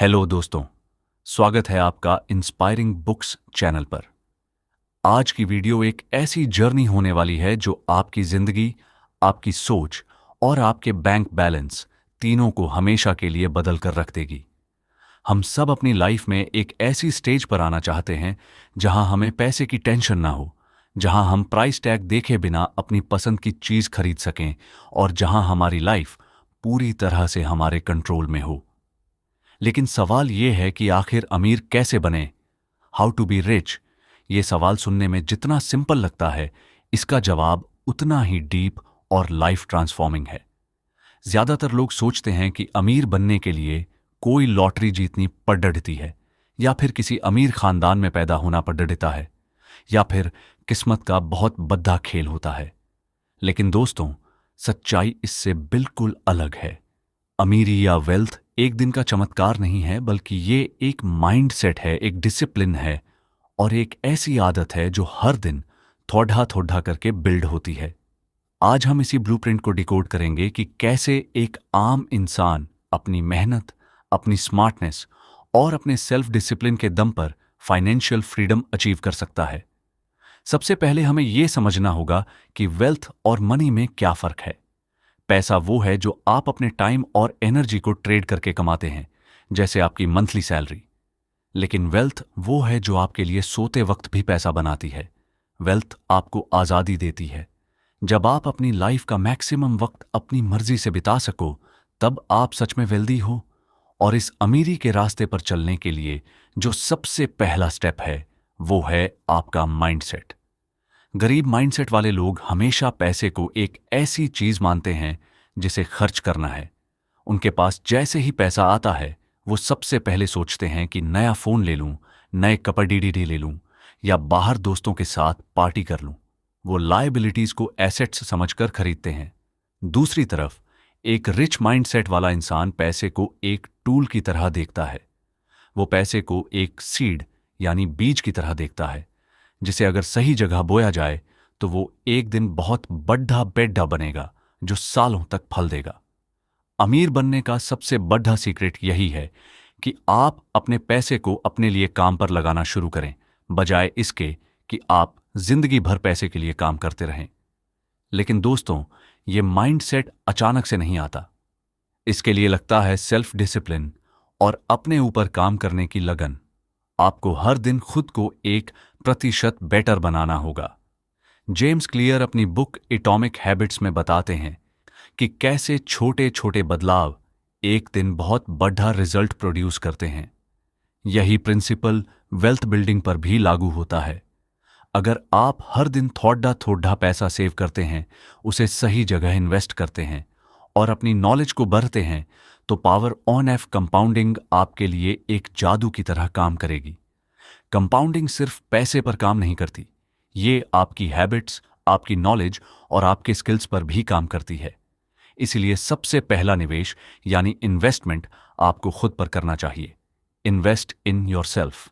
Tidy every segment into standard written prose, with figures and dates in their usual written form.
Hello दोस्तों, स्वागत है आपका इंस्पायरिंग बुक्स चैनल पर। आज की वीडियो एक ऐसी जर्नी होने वाली है जो आपकी जिंदगी, आपकी सोच और आपके बैंक बैलेंस तीनों को हमेशा के लिए बदल कर रख देगी। हम सब अपनी लाइफ में एक ऐसी स्टेज पर आना चाहते हैं जहां हमें पैसे की टेंशन ना हो, जहां हम प्राइस टैग देखे बिना अपनी पसंद की चीज खरीद सकें और जहां हमारी लाइफ पूरी तरह से हमारे कंट्रोल में हो। लेकिन सवाल यह है कि आखिर अमीर कैसे बने? How to be rich? ये सवाल सुनने में जितना सिंपल लगता है, इसका जवाब उतना ही डीप और लाइफ ट्रांसफॉर्मिंग है। ज्यादातर लोग सोचते हैं कि अमीर बनने के लिए कोई लॉटरी जीतनी पड़ती है, या फिर किसी अमीर खानदान में पैदा होना पड़ता है, या फिर किस्मत का बहुत बद्दा खेल होता है। लेकिन दोस्तों, सच्चाई इससे बिल्कुल अलग है। अमीरी या वेल्थ एक दिन का चमत्कार नहीं है, बल्कि ये एक माइंड सेट है, एक डिसिप्लिन है और एक ऐसी आदत है जो हर दिन थोड़ा थोड़ा करके बिल्ड होती है। आज हम इसी ब्लूप्रिंट को डिकोड करेंगे कि कैसे एक आम इंसान अपनी मेहनत, अपनी स्मार्टनेस और अपने सेल्फ डिसिप्लिन के दम पर फाइनेंशियल फ्रीडम अचीव कर सकता है। सबसे पहले हमें यह समझना होगा कि वेल्थ और मनी में क्या फर्क है। पैसा वो है जो आप अपने टाइम और एनर्जी को ट्रेड करके कमाते हैं, जैसे आपकी मंथली सैलरी। लेकिन वेल्थ वो है जो आपके लिए सोते वक्त भी पैसा बनाती है। वेल्थ आपको आजादी देती है। जब आप अपनी लाइफ का मैक्सिमम वक्त अपनी मर्जी से बिता सको, तब आप सच में वेल्दी हो। और इस अमीरी के रास्ते पर चलने के लिए जो सबसे पहला स्टेप है, वो है आपका माइंडसेट। गरीब माइंडसेट वाले लोग हमेशा पैसे को एक ऐसी चीज मानते हैं जिसे खर्च करना है। उनके पास जैसे ही पैसा आता है, वो सबसे पहले सोचते हैं कि नया फोन ले लूं, नए कपड़े ले लूं, या बाहर दोस्तों के साथ पार्टी कर लूं। वो लायबिलिटीज को एसेट्स समझकर खरीदते हैं। दूसरी तरफ एक रिच माइंडसेट वाला इंसान पैसे को एक टूल की तरह देखता है। वो पैसे को एक सीड यानी बीज की तरह देखता है, जिसे अगर सही जगह बोया जाए तो वो एक दिन बहुत बड़ा पेड़ बनेगा जो सालों तक फल देगा। अमीर बनने का सबसे बड़ा सीक्रेट यही है कि आप अपने पैसे को अपने लिए काम पर लगाना शुरू करें, बजाय इसके कि आप जिंदगी भर पैसे के लिए काम करते रहें। लेकिन दोस्तों, ये माइंडसेट अचानक से नहीं आता। इसके लिए लगता है सेल्फ डिसिप्लिन और अपने ऊपर काम करने की लगन। आपको हर दिन खुद को 1% बेटर बनाना होगा। जेम्स क्लियर अपनी बुक एटॉमिक हैबिट्स में बताते हैं कि कैसे छोटे छोटे बदलाव एक दिन बहुत बड़ा रिजल्ट प्रोड्यूस करते हैं। यही प्रिंसिपल वेल्थ बिल्डिंग पर भी लागू होता है। अगर आप हर दिन थोड़ा थोड़ा पैसा सेव करते हैं, उसे सही जगह इन्वेस्ट करते हैं और अपनी नॉलेज को बढ़ते हैं, तो पावर ऑन एफ कंपाउंडिंग आपके लिए एक जादू की तरह काम करेगी। कंपाउंडिंग सिर्फ पैसे पर काम नहीं करती, ये आपकी हैबिट्स, आपकी नॉलेज और आपके स्किल्स पर भी काम करती है। इसलिए सबसे पहला निवेश यानी इन्वेस्टमेंट आपको खुद पर करना चाहिए। Invest in yourself.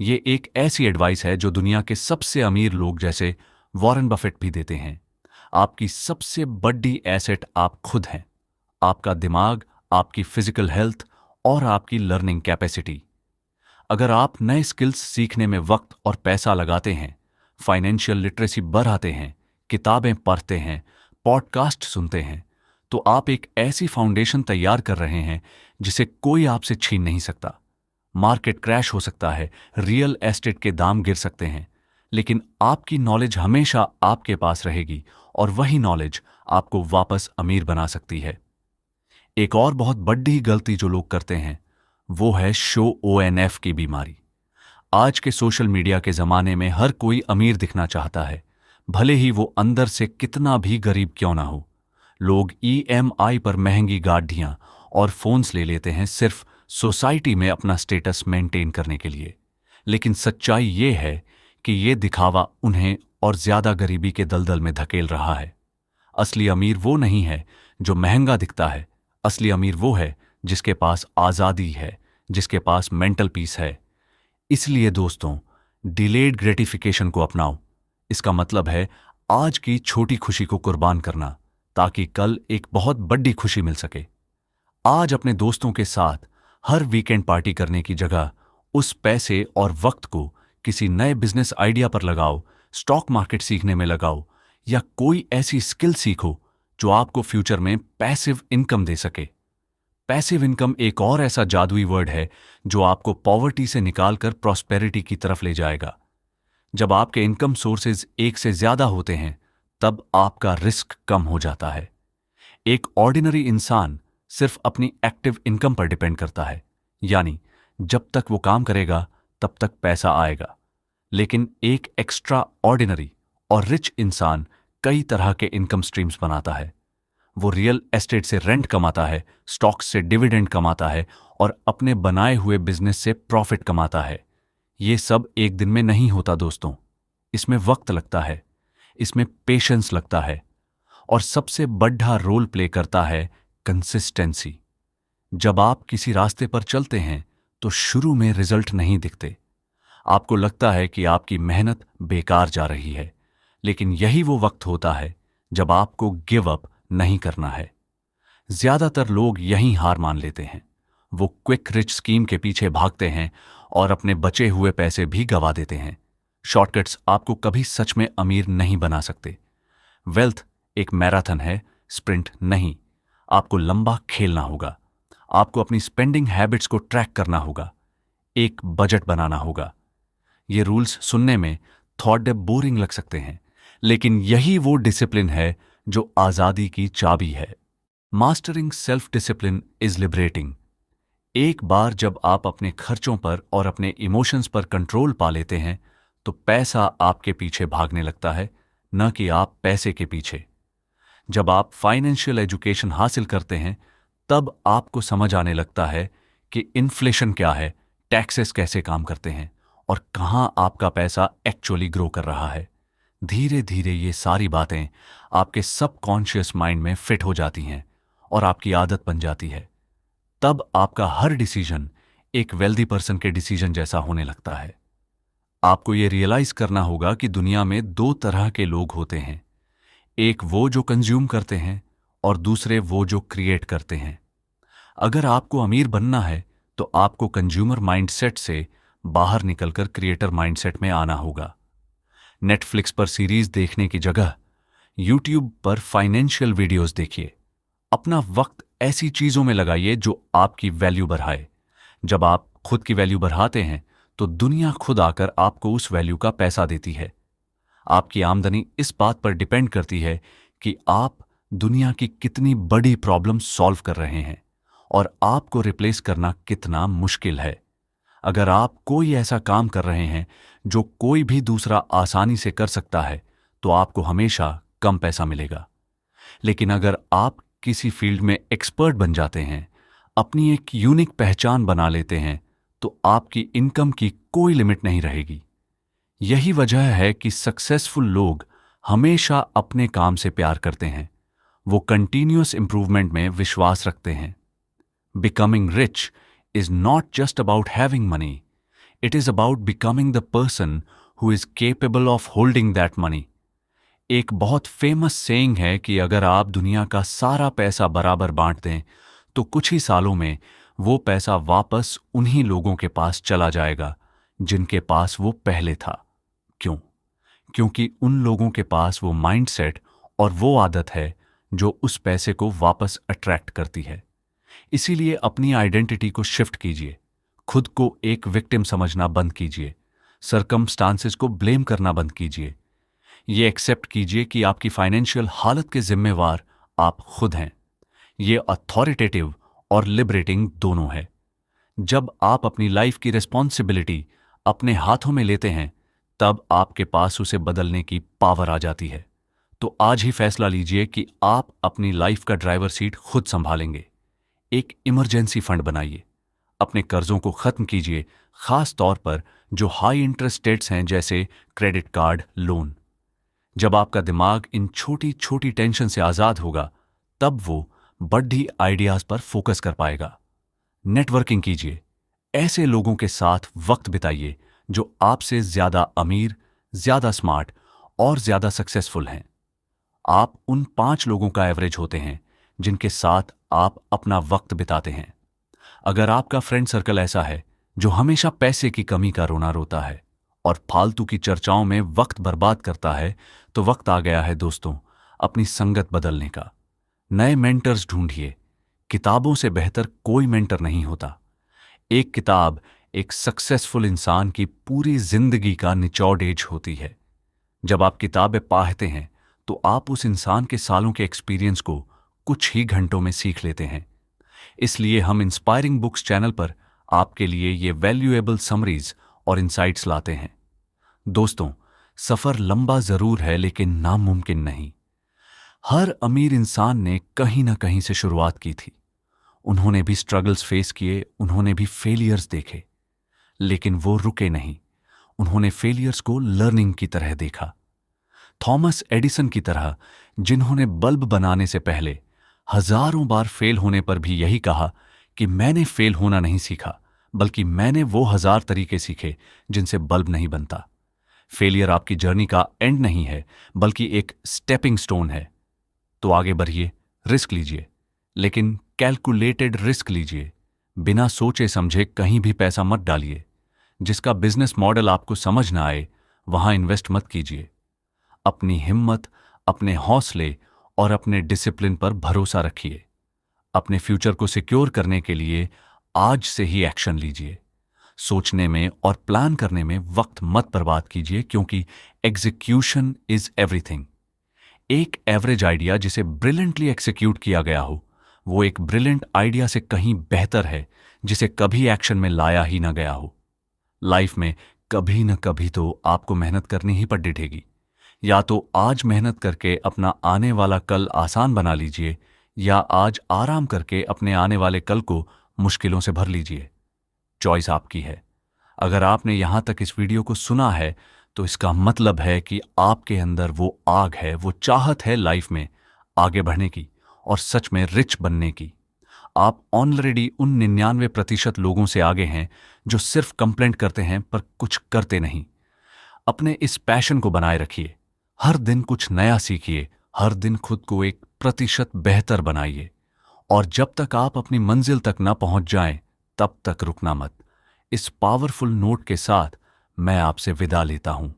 ये एक ऐसी एडवाइस है जो दुनिया के सबसे अमीर लोग जैसे वॉरेन बफेट भी देते हैं। आपकी सबसे बड़ी एसेट आप खुद हैं। आपका दिमाग, आपकी फिजिकल हेल्थ और आपकी लर्निंग कैपेसिटी। अगर आप नए स्किल्स सीखने में वक्त और पैसा लगाते हैं, फाइनेंशियल लिटरेसी बढ़ाते हैं, किताबें पढ़ते हैं, पॉडकास्ट सुनते हैं, तो आप एक ऐसी फाउंडेशन तैयार कर रहे हैं जिसे कोई आपसे छीन नहीं सकता। मार्केट क्रैश हो सकता है, रियल एस्टेट के दाम गिर सकते हैं, लेकिन आपकी नॉलेज हमेशा आपके पास रहेगी और वही नॉलेज आपको वापस अमीर बना सकती है। एक और बहुत बड़ी गलती जो लोग करते हैं, वो है शो ONF की बीमारी। आज के सोशल मीडिया के जमाने में हर कोई अमीर दिखना चाहता है, भले ही वो अंदर से कितना भी गरीब क्यों ना हो। लोग EMI पर महंगी गाड़ियां और फोन्स ले लेते हैं सिर्फ सोसाइटी में अपना स्टेटस मेंटेन करने के लिए। लेकिन सच्चाई ये है कि ये दिखावा उन्हें और ज्यादा गरीबी के दलदल में धकेल रहा है। असली अमीर वो नहीं है जो महंगा दिखता है। असली अमीर वो है जिसके पास आजादी है, जिसके पास मेंटल पीस है। इसलिए दोस्तों, डिलेड ग्रेटिफिकेशन को अपनाओ। इसका मतलब है आज की छोटी खुशी को कुर्बान करना, ताकि कल एक बहुत बड़ी खुशी मिल सके। आज अपने दोस्तों के साथ हर वीकेंड पार्टी करने की जगह उस पैसे और वक्त को किसी नए बिजनेस आइडिया पर लगाओ, स्टॉक मार्केट सीखने में लगाओ या कोई ऐसी स्किल सीखो जो आपको फ्यूचर में पैसिव इनकम दे सके। पैसिव इनकम एक और ऐसा जादुई वर्ड है जो आपको पॉवर्टी से निकालकर प्रॉस्पेरिटी की तरफ ले जाएगा। जब आपके इनकम सोर्सेज एक से ज्यादा होते हैं तब आपका रिस्क कम हो जाता है। एक ऑर्डिनरी इंसान सिर्फ अपनी एक्टिव इनकम पर डिपेंड करता है, यानी जब तक वो काम करेगा तब तक पैसा आएगा। लेकिन एक एक्स्ट्रा ऑर्डिनरी और रिच इंसान कई तरह के इनकम स्ट्रीम्स बनाता है। वो रियल एस्टेट से रेंट कमाता है, स्टॉक्स से डिविडेंड कमाता है और अपने बनाए हुए बिजनेस से प्रॉफिट कमाता है। ये सब एक दिन में नहीं होता दोस्तों। इसमें वक्त लगता है, इसमें पेशेंस लगता है और सबसे बड़ा रोल प्ले करता है कंसिस्टेंसी। जब आप किसी रास्ते पर चलते हैं तो शुरू में रिजल्ट नहीं दिखते। आपको लगता है कि आपकी मेहनत बेकार जा रही है, लेकिन यही वो वक्त होता है जब आपको गिव अप नहीं करना है। ज्यादातर लोग यहीं हार मान लेते हैं। वो क्विक रिच स्कीम के पीछे भागते हैं और अपने बचे हुए पैसे भी गवा देते हैं। शॉर्टकट्स आपको कभी सच में अमीर नहीं बना सकते। वेल्थ एक मैराथन है, स्प्रिंट नहीं। आपको लंबा खेलना होगा। आपको अपनी स्पेंडिंग हैबिट्स को ट्रैक करना होगा, एक बजट बनाना होगा। ये रूल्स सुनने में थोड़े बोरिंग लग सकते हैं, लेकिन यही वो डिसिप्लिन है जो आजादी की चाबी है। Mastering self discipline is liberating. एक बार जब आप अपने खर्चों पर और अपने इमोशंस पर कंट्रोल पा लेते हैं तो पैसा आपके पीछे भागने लगता है, न कि आप पैसे के पीछे। जब आप फाइनेंशियल एजुकेशन हासिल करते हैं तब आपको समझ आने लगता है कि इन्फ्लेशन क्या है, टैक्सेस कैसे काम करते हैं और कहां आपका पैसा एक्चुअली ग्रो कर रहा है। धीरे धीरे ये सारी बातें आपके सबकॉन्शियस माइंड में फिट हो जाती हैं और आपकी आदत बन जाती है। तब आपका हर डिसीजन एक वेल्दी पर्सन के डिसीजन जैसा होने लगता है। आपको ये रियलाइज करना होगा कि दुनिया में दो तरह के लोग होते हैं, एक वो जो कंज्यूम करते हैं और दूसरे वो जो क्रिएट करते हैं। अगर आपको अमीर बनना है तो आपको कंज्यूमर माइंडसेट से बाहर निकलकर क्रिएटर माइंडसेट में आना होगा। नेटफ्लिक्स पर सीरीज देखने की जगह यूट्यूब पर फाइनेंशियल वीडियोस देखिए। अपना वक्त ऐसी चीजों में लगाइए जो आपकी वैल्यू बढ़ाए। जब आप खुद की वैल्यू बढ़ाते हैं तो दुनिया खुद आकर आपको उस वैल्यू का पैसा देती है। आपकी आमदनी इस बात पर डिपेंड करती है कि आप दुनिया की कितनी बड़ी प्रॉब्लम सॉल्व कर रहे हैं और आपको रिप्लेस करना कितना मुश्किल है। अगर आप कोई ऐसा काम कर रहे हैं जो कोई भी दूसरा आसानी से कर सकता है तो आपको हमेशा कम पैसा मिलेगा। लेकिन अगर आप किसी फील्ड में एक्सपर्ट बन जाते हैं, अपनी एक यूनिक पहचान बना लेते हैं, तो आपकी इनकम की कोई लिमिट नहीं रहेगी। यही वजह है कि सक्सेसफुल लोग हमेशा अपने काम से प्यार करते हैं। वो कंटिन्यूअस इंप्रूवमेंट में विश्वास रखते हैं। Becoming rich is not just about having money. It is about becoming the person who is capable of holding that money. एक बहुत फेमस सेइंग है कि अगर आप दुनिया का सारा पैसा बराबर बांट दें तो कुछ ही सालों में वो पैसा वापस उन्हीं लोगों के पास चला जाएगा जिनके पास वो पहले था। क्यों? क्योंकि उन लोगों के पास वो माइंडसेट और वो आदत है जो उस पैसे को वापस अट्रैक्ट करती है। इसीलिए अपनी आइडेंटिटी को शिफ्ट कीजिए। खुद को एक विक्टिम समझना बंद कीजिए। सरकमस्टांसेस को ब्लेम करना बंद कीजिए। ये एक्सेप्ट कीजिए कि आपकी फाइनेंशियल हालत के जिम्मेवार आप खुद हैं। ये अथॉरिटेटिव और लिबरेटिंग दोनों है। जब आप अपनी लाइफ की रिस्पॉन्सिबिलिटी अपने हाथों में लेते हैं तब आपके पास उसे बदलने की पावर आ जाती है। तो आज ही फैसला लीजिए कि आप अपनी लाइफ का ड्राइवर सीट खुद संभालेंगे। एक इमरजेंसी फंड बनाइए। अपने कर्जों को खत्म कीजिए, खास तौर पर जो हाई इंटरेस्ट रेट्स हैं जैसे क्रेडिट कार्ड, लोन। जब आपका दिमाग इन छोटी छोटी टेंशन से आजाद होगा तब वो बड़ी आइडियाज पर फोकस कर पाएगा। नेटवर्किंग कीजिए। ऐसे लोगों के साथ वक्त बिताइए जो आपसे ज्यादा अमीर, ज्यादा स्मार्ट और ज्यादा सक्सेसफुल हैं। आप उन 5 लोगों का एवरेज होते हैं जिनके साथ आप अपना वक्त बिताते हैं। अगर आपका फ्रेंड सर्कल ऐसा है जो हमेशा पैसे की कमी का रोना रोता है और फालतू की चर्चाओं में वक्त बर्बाद करता है, तो वक्त आ गया है दोस्तों अपनी संगत बदलने का। नए मेंटर्स ढूंढिए। किताबों से बेहतर कोई मेंटर नहीं होता। एक किताब एक सक्सेसफुल इंसान की पूरी जिंदगी का निचोड़ होती है। जब आप किताबें पढ़ते हैं तो आप उस इंसान के सालों के एक्सपीरियंस को कुछ ही घंटों में सीख लेते हैं। इसलिए हम इंस्पायरिंग बुक्स चैनल पर आपके लिए ये वैल्यूएबल समरीज और इंसाइट्स लाते हैं। दोस्तों, सफर लंबा जरूर है लेकिन नामुमकिन नहीं। हर अमीर इंसान ने कहीं ना कहीं से शुरुआत की थी। उन्होंने भी स्ट्रगल्स फेस किए, उन्होंने भी फेलियर्स देखे, लेकिन वो रुके नहीं। उन्होंने फेलियर्स को लर्निंग की तरह देखा। थॉमस एडिसन की तरह, जिन्होंने बल्ब बनाने से पहले हजारों बार फेल होने पर भी यही कहा कि मैंने फेल होना नहीं सीखा, बल्कि मैंने वो 1000 तरीके सीखे जिनसे बल्ब नहीं बनता। फेलियर आपकी जर्नी का एंड नहीं है, बल्कि एक स्टेपिंग स्टोन है। तो आगे बढ़िए, रिस्क लीजिए, लेकिन कैलकुलेटेड रिस्क लीजिए। बिना सोचे समझे कहीं भी पैसा मत डालिए। जिसका बिजनेस मॉडल आपको समझ ना आए, वहां इन्वेस्ट मत कीजिए। अपनी हिम्मत, अपने हौसले और अपने डिसिप्लिन पर भरोसा रखिए। अपने फ्यूचर को सिक्योर करने के लिए आज से ही एक्शन लीजिए। सोचने में और प्लान करने में वक्त मत बर्बाद कीजिए, क्योंकि एग्जीक्यूशन इज एवरीथिंग। एक एवरेज आइडिया जिसे ब्रिलियंटली एक्सिक्यूट किया गया हो, वो एक ब्रिलियंट आइडिया से कहीं बेहतर है जिसे कभी एक्शन में लाया ही ना गया हो। लाइफ में कभी न कभी तो आपको मेहनत करनी ही पड़ेगी। या तो आज मेहनत करके अपना आने वाला कल आसान बना लीजिए, या आज आराम करके अपने आने वाले कल को मुश्किलों से भर लीजिए। चॉइस आपकी है। अगर आपने यहां तक इस वीडियो को सुना है तो इसका मतलब है कि आपके अंदर वो आग है, वो चाहत है लाइफ में आगे बढ़ने की और सच में रिच बनने की। आप ऑलरेडी उन 99% लोगों से आगे हैं जो सिर्फ कंप्लेंट करते हैं पर कुछ करते नहीं। अपने इस पैशन को बनाए रखिए। हर दिन कुछ नया सीखिए, हर दिन खुद को 1% बेहतर बनाइए। और जब तक आप अपनी मंजिल तक न पहुंच जाएं, तब तक रुकना मत। इस पावरफुल नोट के साथ मैं आपसे विदा लेता हूं।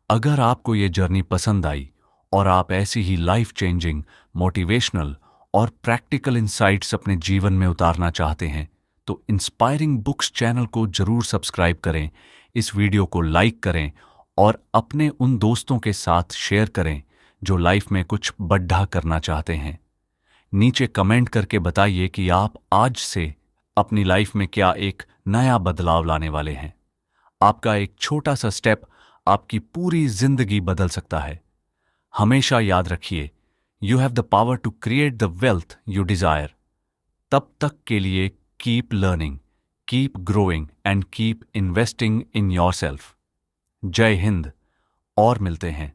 अगर आपको ये जर्नी पसंद आई और आप ऐसी ही लाइफ चेंजिंग, मोटिवेशनल और प्रैक्टिकल इंसाइट्स अपने जीवन में उतारना चाहते हैं, तो इंस्पायरिंग बुक्स चैनल को जरूर सब्सक्राइब करें, इस वीडियो को लाइक करें और अपने उन दोस्तों के साथ शेयर करें जो लाइफ में कुछ बड़ा करना चाहते हैं। नीचे कमेंट करके बताइए कि आप आज से अपनी लाइफ में क्या एक नया बदलाव लाने वाले हैं। आपका एक छोटा सा स्टेप आपकी पूरी जिंदगी बदल सकता है। हमेशा याद रखिए, you have the power to create the wealth you desire. तब तक के लिए keep learning, keep growing and keep investing in yourself. जय हिंद, और मिलते हैं।